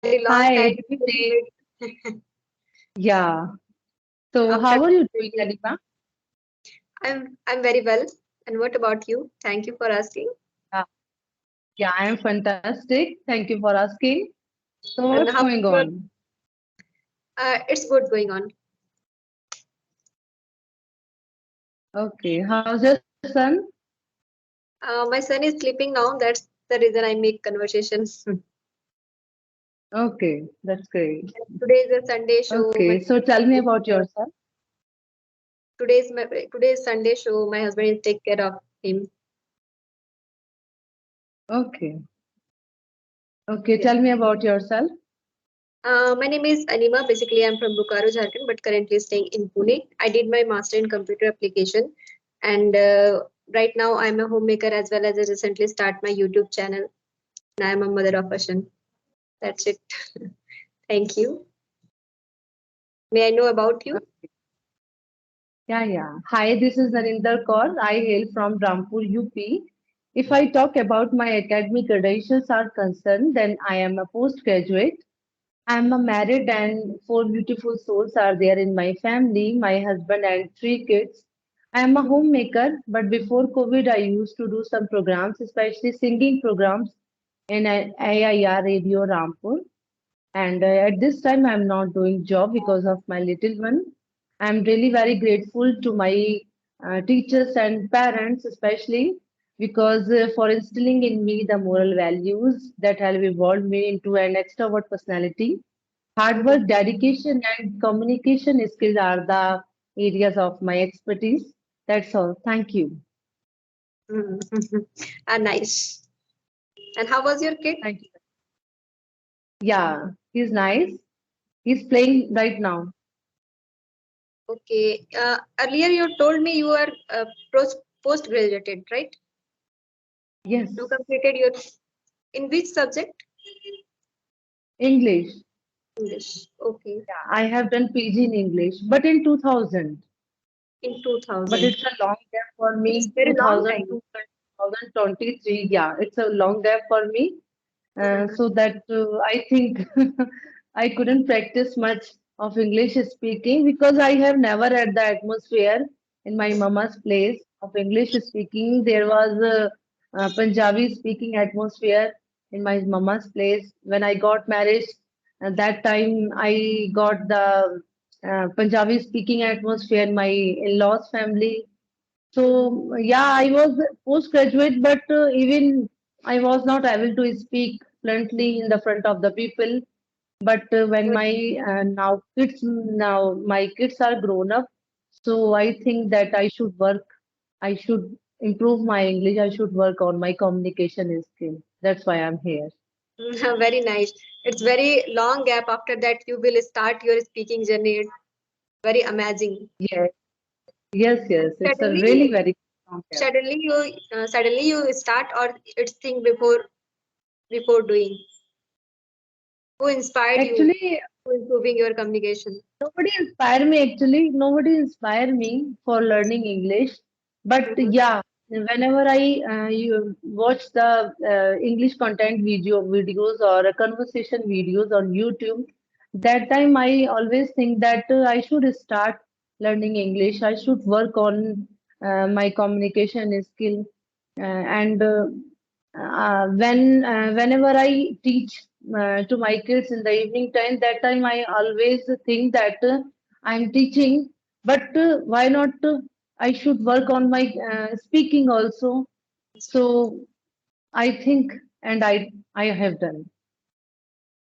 Very long Hi, time good to evening. meet. Yeah. So, After how are you doing, meeting. Anima? I'm very well. And what about you? Thank you for asking. Yeah, yeah, I am fantastic. Thank you for asking. So, And what's how going your on? it's good going on. Okay, how's your son? My son is sleeping now. That's the reason I make conversation. Okay, that's great. Today is a Sunday show. Okay, so tell me about yourself. Today's Sunday show. My husband is take care of him. Okay, okay, Yes. tell me about yourself. My name is Anima. Basically, I'm from Bokaro, Jharkhand, but currently staying in Pune. I did my master in computer application, and right now I'm a homemaker as well as I recently start my YouTube channel. And I'm a mother of a son. That's it. Thank you. May I know about you? Yeah, yeah. Hi, this is Narinder Kaur. I hail from Rampur, UP. If I talk about my academic credentials are concerned, then I am a postgraduate. I'm a married and four beautiful souls are there in my family, my husband and three kids. I'm a homemaker, but before COVID, I used to do some programs, especially singing programs in AIR Radio Rampur. And at this time, I'm not doing job because of my little one. I'm really very grateful to my teachers and parents, especially because for instilling in me the moral values that have evolved me into an extrovert personality. Hard Mhm. work, dedication, and communication skills are the areas of my expertise. That's all. Thank you. Mhm. Nice. And how was your kid? Thank you. Yeah, he's nice. He's playing right now. Okay. Earlier you told me you are post-graduated, right? You Yes, completed your in which subject? English. English. Okay. Yeah, I have done PG in English, but in 2000. In But 2000. it's a long gap for It's me. very long 2002 time. and 2023. Yeah, it's a long gap for me. Mhm. So that I think I couldn't practice much of English speaking because I have never had the atmosphere in my mama's place of English speaking. There was a Punjabi speaking atmosphere in my mama's place. When I got married, at that time I got the Punjabi speaking atmosphere in my in-laws family. Mhm. So yeah, I was postgraduate, but even I was not able to speak bluntly in the front of the people. But when my now my kids are grown up, so I think that I should work. I should improve my English. I should work on my communication skill. That's why I'm here. Very nice. It's very long gap. After that, you will start your speaking journey. Very amazing. Yes, yes, And yes. It's a really very strong gap. suddenly you start or it's thing before doing. Who inspired you Actually, to improving your communication? nobody inspire me actually. Nobody inspire me for learning English. But Mhm. yeah, whenever I you watch the English content videos or conversation videos on YouTube, that time I always think that I should start learning English. I should work on my communication skill. And whenever I teach to my kids in the evening time, that time I always think that I'm teaching, but why not? I should work on my speaking also. So I think, and I have done.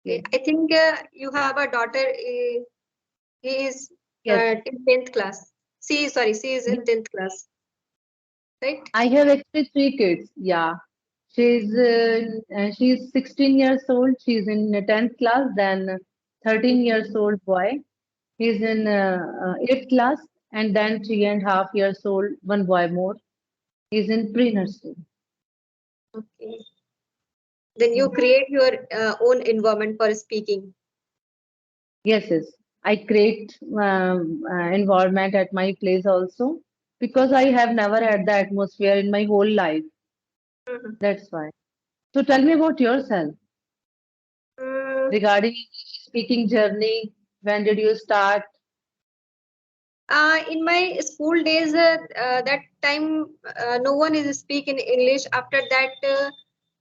Okay. Yes, I think you have a daughter. He is yes, in 10th class. She is yes. in 10th class, right? I have actually three kids. Yeah, she's 16 years old. She's in the 10th class. Then 13 years old boy. He's in 8th class, and then 3.5 years old, one boy more. He's in pre-nursery. Okay. Then you create your own environment for speaking. Yes, yes. I create environment at my place also because I have never had the atmosphere in my whole life. Mhm. That's why. So tell me about yourself. regarding speaking journey? When did you start? In my school days, that time no one is speaking English. After that,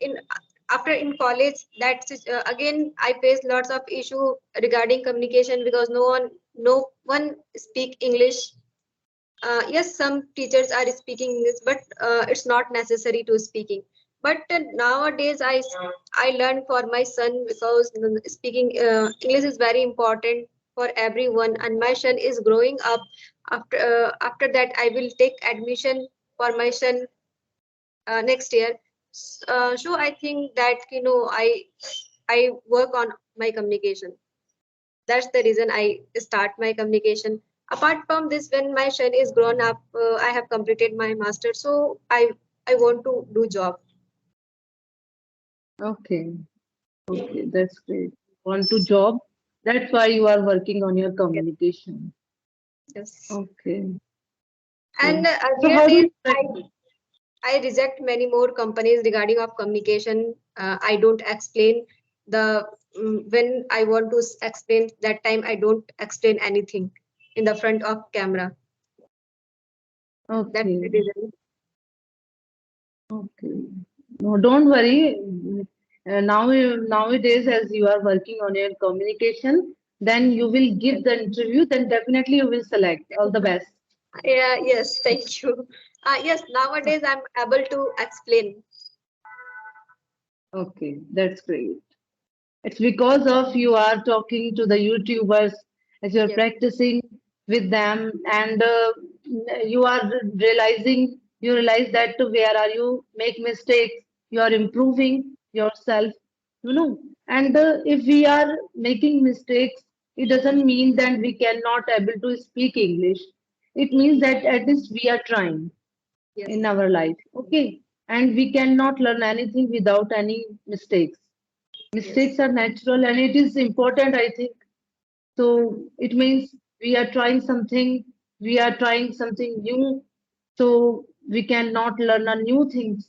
in after in college, again I faced lots of issue regarding communication because no one speak English. Yes, some teachers are speaking English, but it's not necessary to speaking. But nowadays, I learned for my son because speaking English is very important for everyone, and my son is growing up. After that, I will take admission for my son next year. So I think that I work on my communication. That's the reason I start my communication. Apart from this, when my son is grown up, I have completed my master, so I want to do job. Okay, okay, that's great. Want to job? That's why you are working on your Yes. communication. Yes. Okay. And Okay. So earlier how do days, you practice? I reject many more companies regarding of communication. I don't explain the when I want to explain that time I don't explain anything in the front of camera. That's the Okay, reason. okay. No, don't worry. Nowadays, as you are working on your communication, then you will give the interview. Then definitely you will select. All the best. Yeah, yes, thank you. Yes, nowadays I'm able to explain. Okay, that's great. It's because of you are talking to the YouTubers as you're Yes, practicing with them, and you are realizing you realize that where are you make mistakes, you are improving yourself, you know. And if we are making mistakes, it doesn't mean that we cannot able to speak English. It means that at least we are trying in yes, our life. Okay, and we cannot learn anything without any mistakes. yes. Mistakes are natural and it is important, I think. So it means we are trying something new. So we cannot learn a new things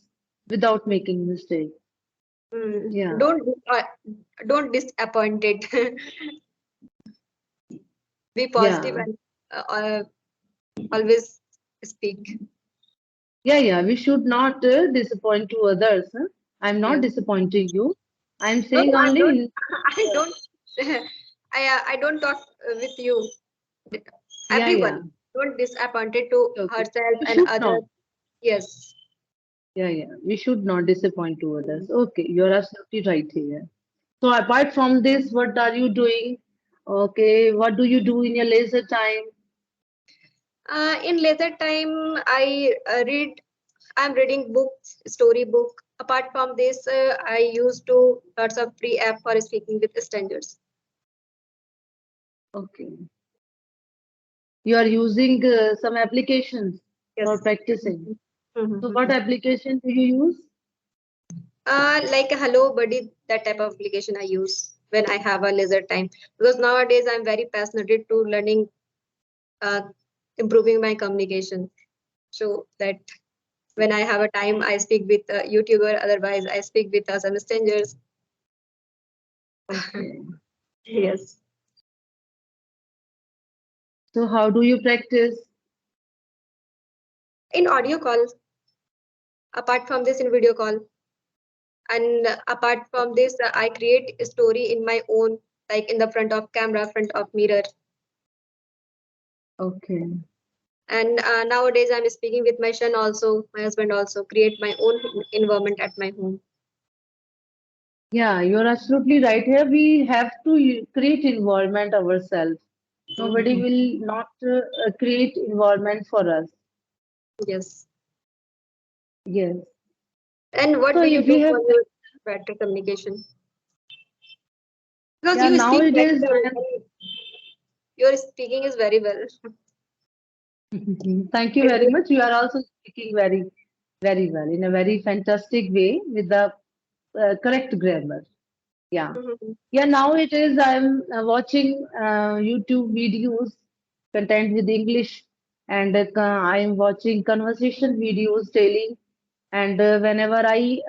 without making mistakes. Mm, Yeah, don't disappointed. Be positive yeah, and always speak. yeah. We should not disappoint to others. Huh? I'm not Yes. disappointing you. I'm No, saying no, I only don't. in, I don't. I don't talk with you. yeah, yeah. Everyone don't disappointed to Okay. herself We and should not. others. Yes. Yeah, yeah. We should not disappoint to others. Okay, you're absolutely right here. So apart from this, what are you doing? Okay, what do you do in your leisure time? In leisure time, I'm reading books, story book. Apart from this, I used to lots of free app for speaking with strangers. Okay. You are using some applications for Yes. practicing. So what Mhm. application do you use? Like a Hello Buddy, that type of application I use when I have a leisure time. Because nowadays I'm very passionate to learning, uh, improving my communication. So that when I have a time, I speak with a YouTuber. Otherwise, I speak with some strangers. Okay. Yes. So how do you practice? In audio call. Apart from this, in video call. And apart from this, I create a story in my own, like in the front of camera, front of mirror. Okay. And nowadays I'm speaking with my son also, my husband also, create my own environment at my home. Yeah, you're absolutely right. Here we have to create environment ourselves. Nobody Mhm. will not create environment for us. Yes. Yes. And what So do you if we do have, for your better communication? Because yeah, you speak very nowadays well. And your speaking is very well. thank you It's very good. much. You are also speaking very well in a very fantastic way with the correct grammar. Yeah. Mhm. Yeah, now it is I'm watching YouTube videos, content with English, and I'm watching conversation videos daily. And whenever I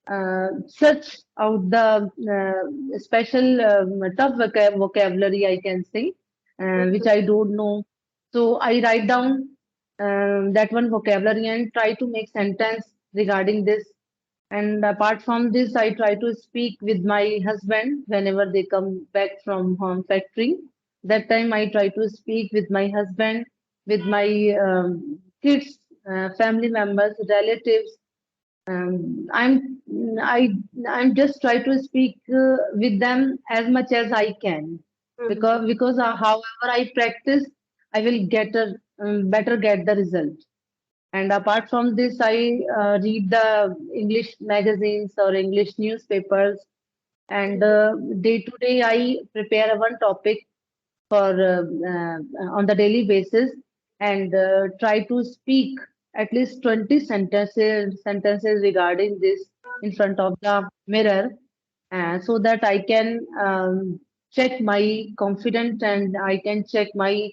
search out the special tough vocabulary, I can say, which I don't know. So I write down that one vocabulary and try to make sentence regarding this. And apart from this, I try to speak with my husband whenever they come back from home factory. That time I try to speak with my husband, with my kids, family members, relatives. I I'm just try to speak with them as much as I can, because however I practice, I will get a better get the result. And apart from this, I read the English magazines or English newspapers, and day to day I prepare one topic for on the daily basis, and try to speak at least 20 sentences regarding this in front of the mirror, so that I can check my confidence and I can check my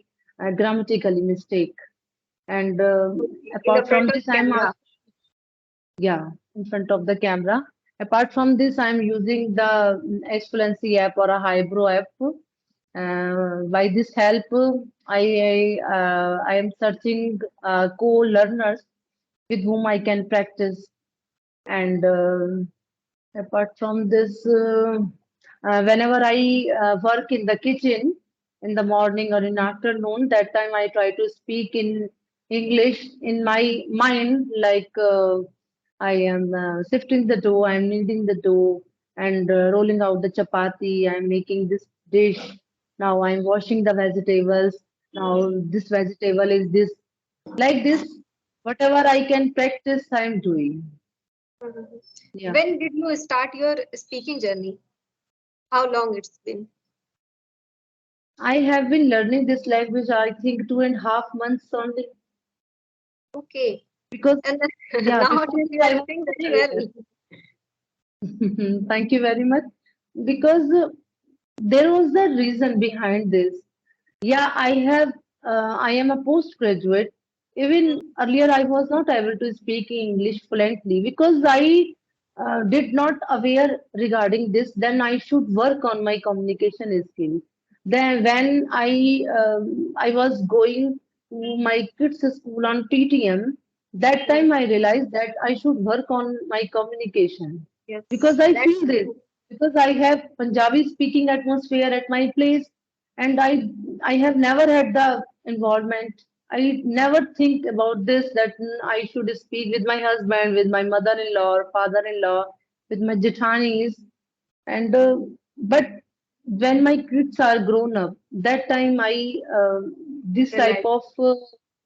grammatically mistake. And In the apart front from of this, I'm camera. also, yeah, in front of the camera. Apart from this, I'm using the Excellency app or a Hybro app. By this help, I am searching co-learners with whom I can practice. And apart from this, whenever I work in the kitchen in the morning or in afternoon, that time I try to speak in English in my mind, like I am sifting the dough, I'm kneading the dough, and rolling out the chapati. I'm making this dish. Now I'm washing the vegetables. Now this vegetable is this, like this. Whatever I can practice, I'm doing. Mhm. Yeah. When did you start your speaking journey? How long it's been? I have been learning this language, I think, 2.5 months only. Okay. Because, And then, yeah, before nowadays you that, are I doing was very not well. aware. Thank you very much. Because there was a reason behind this. Yeah, I am a postgraduate. Even earlier, I was not able to speak English fluently because I did not aware regarding this. Then I should work on my communication skills. Then when I was going to my kids' school on TTM, that Mm. time I realized that I should work on my communication, because Yes, I that's feel this, because I have Punjabi speaking atmosphere at my place, and I have never had the involvement. I never think about this, that I should speak with my husband, with my mother-in-law or father-in-law, with my jithanis. And but when my kids are grown up, that time I this type realize. of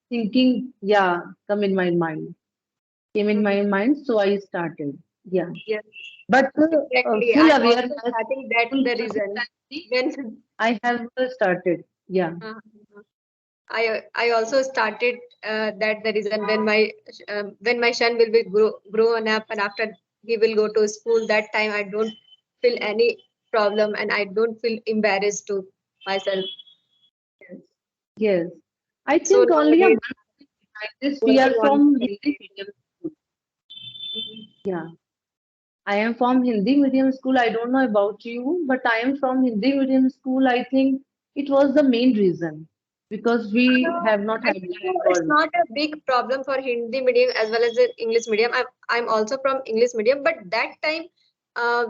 thinking, yeah, come in my mind, came in Mhm. my mind. So I started, yeah. Yes, But exactly. full I'm also awareness, starting that full the reason. consistency, When I have started, yeah. uh, I also started that the reason when my son will be grown up, and after he will go to school, that time I don't feel any problem and I don't feel embarrassed to myself. Yes, I So think only a nowadays month behind this. We working are on from very Hindi great. medium school. Yeah, I am from Hindi medium school. I don't know about you, but I am from Hindi medium school. I think it was the main reason, because we have not I had think the so. It's involvement. not a big problem for Hindi medium as well as the English medium. I'm also from English medium, but that time, uh,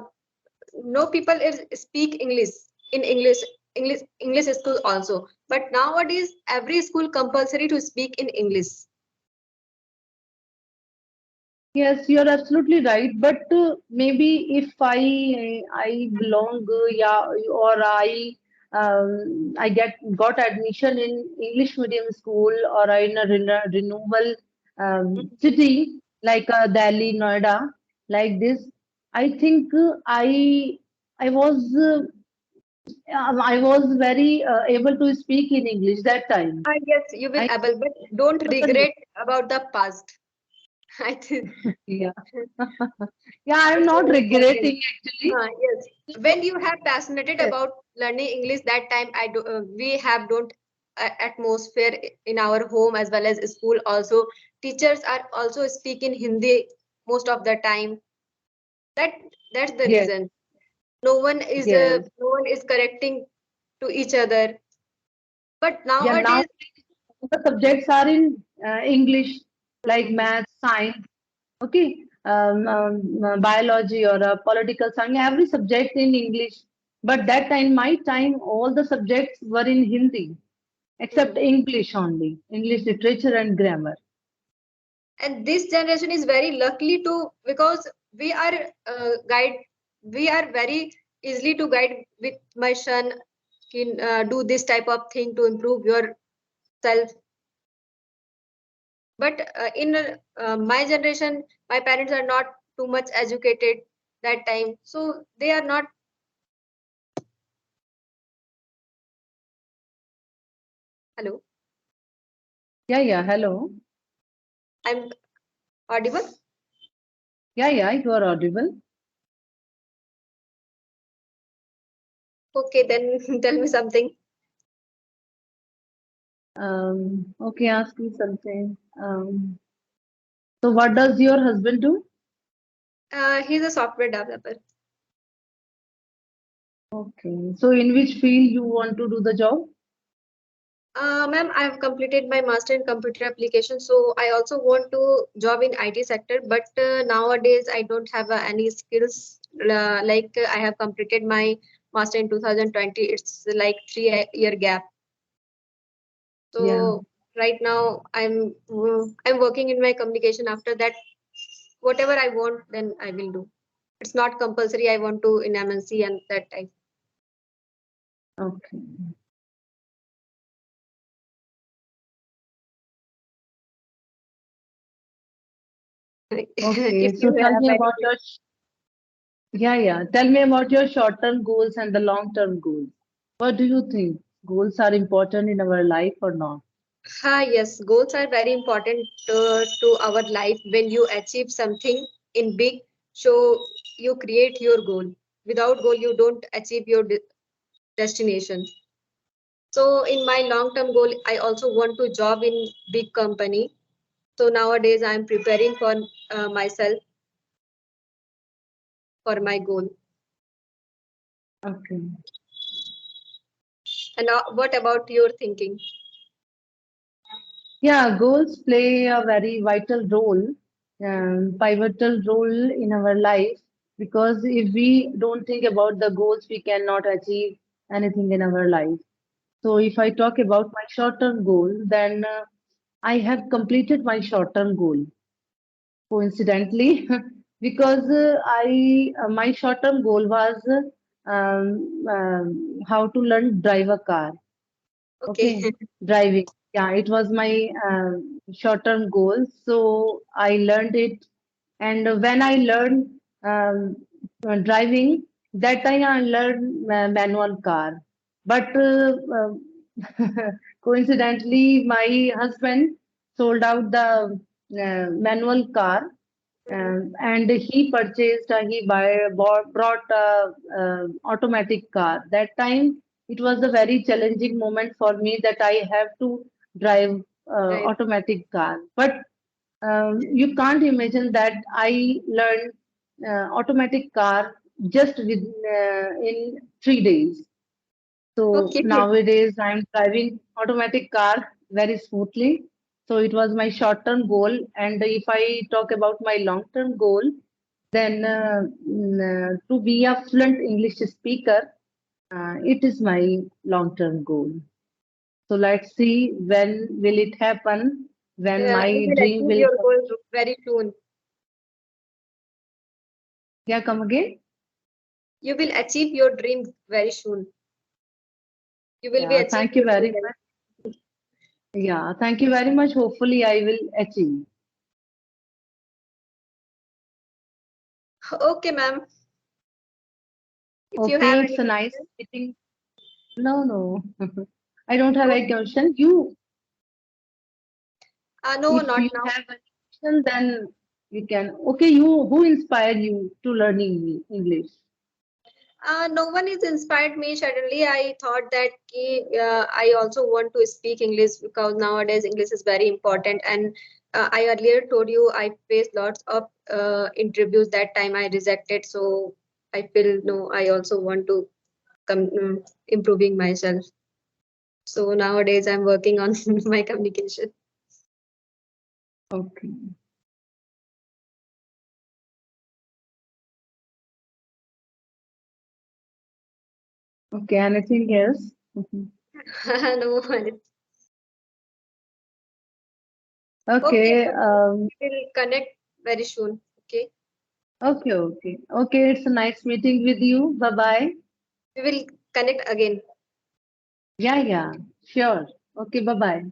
no people is speak English in English school also. But nowadays, every school compulsory to speak in English. Yes, you're absolutely right. But maybe if I belong, yeah, or I got admission in English medium school, or in a renewable city like Delhi, Noida, like this, I think I was very able to speak in English that time. Yes, you will I able, but don't was a new, regret about the past. I think yeah. Yeah, I'm it's not very important. regretting actually. Yes, when you have passionate Yes. about learning English, that time we have don't atmosphere in our home as well as school. Also, teachers are also speaking Hindi most of the time. That's the Yes, reason. No one is yes. correcting to each other. But Yeah, now nowadays, the subjects are in English, like math, science, okay, biology or political science, every subject in English. But that time, my time, all the subjects were in Hindi, except Mhm. English only, English literature and grammar. And this generation is very lucky to, because we are guide, we are very easily to guide with my son, can do this type of thing to improve yourself. But in my generation, my parents are not too much educated that time, so they are not. Hello, Yeah, hello. I'm audible. Yeah, you are audible. Okay, then tell me something. Okay, ask me something. So what does your husband do? He's a software developer. Okay, so in which field you want to do the job? Ma'am, I have completed my master in computer application, so I also want to job in IT sector. But nowadays, I don't have any skills. I have completed my master in 2020. It's like 3 year gap. Yeah. So right now, I'm working in my communication. After that, whatever I want, then I will do. It's not compulsory. I want to in MNC and that type. Okay. Okay. If So you tell have me any. about your yeah. Tell me about your short-term goals and the long-term goals. What do you think? Goals are important in our life or not? Yes, goals are very important to our life. When you achieve something in big, so you create your goal. Without goal, you don't achieve your destination. So in my long-term goal, I also want to job in big company. So nowadays, I'm preparing for myself for my goal. Okay. And what about your thinking? Yeah, goals play a very vital role, pivotal role in our life because if we don't think about the goals, we cannot achieve anything in our life. So if I talk about my short-term goal, then I have completed my short-term goal coincidentally because I my short-term goal was how to learn drive a car. Okay. Okay, driving. Yeah, it was my short-term goal. So I learned it, and when I learned driving, that time I learned manual car. But coincidentally, my husband sold out the manual car, Mhm. and he purchased, brought automatic car. That time it was a very challenging moment for me that I have to drive Right. automatic car. But you can't imagine that I learned automatic car just in 3 days. So Okay. nowadays I'm driving automatic car very smoothly. So it was my short-term goal. And if I talk about my long-term goal, then to be a fluent English speaker, it is my long-term goal. So let's see when will it happen, when You my will dream achieve will your come. goal very soon. Yeah, come again? You will achieve your dream very soon. You will be Yeah, achieve thank you your very goal. much. Yeah, thank you very much. Hopefully, I will achieve. Okay, ma'am. If you have Okay, it's any a nice question, meeting. No. I don't have a okay. question. You, No, if not you now. have a question, then you can. Okay, you, who inspired you to learning English? No one is inspired me. Suddenly, I thought that I also want to speak English because nowadays English is very important. And I earlier told you I faced lots of interviews that time I rejected. So I feel no, I also want to come improving myself. So nowadays I'm working on my communication. Okay. Okay, anything else? Mhm. No, okay, Okay, we will connect very soon. Okay, okay. It's a nice meeting with you. Bye bye. we will connect again. Yeah, sure. Okay, bye bye.